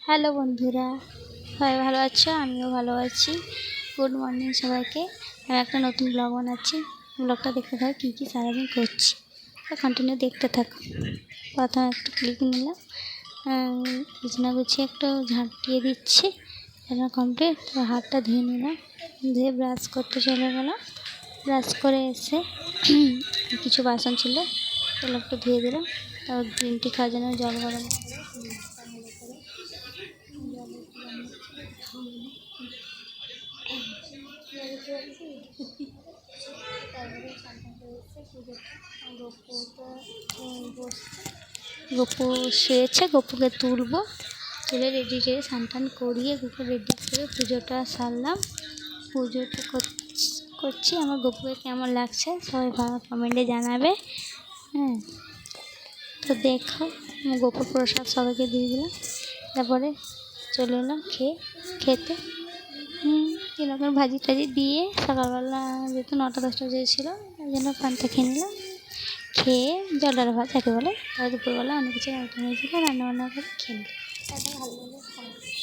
Hello বন্ধুরা, সবাই ভালো আছো? আমিও ভালো আছি। গুড মর্নিং সবাইকে। আমি একটা নতুন ব্লগ বানাচ্ছি। ব্লগটা দেখতে থাকো, কী কী সারাদিন করছি, কন্টিনিউ দেখতে থাকো। প্রথমে একটু ক্লিক নিলাম, বিছানা গুছিয়ে একটু ঝাঁটিয়ে দিচ্ছি। এটা কমপ্লিট। তো হাতটা ধুয়ে নিলাম, ধুয়ে ব্রাশ করতে চলে গেলাম। ব্রাশ করে এসে কিছু বাসন ছিল, এগুলো একটু ধুয়ে দিলাম। তারপর গ্রিন টি খাওয়ার জন্য জল গরম করে গপু শুয়েছে, গপুকে তুলবো, তুলে রেডি করে স্নান করিয়ে গপুকে রেডি করে পুজোটা সারলাম। পুজোটা করছি। আমার গপুকে কেমন লাগছে সবাই ভালো কমেন্টে জানাবে। হ্যাঁ, তো দেখো গপুর প্রসাদ সবাইকে দিয়ে দিলাম। তারপরে চলে এলাম খেতে। এরকম ভাজি টাজি দিয়ে সকালবেলা যেহেতু 9টা-10টা বেজেছিলো, ওই জন্য পান্তা খেয়ে নিলাম। খেয়ে জলডাল ভাত যাকে বলে, আর দুপুরবেলা অনেক কিছু আইটেম হয়েছিলো, রান্নাবান্না করে খেয়ে নিলাম। ভালো লাগে।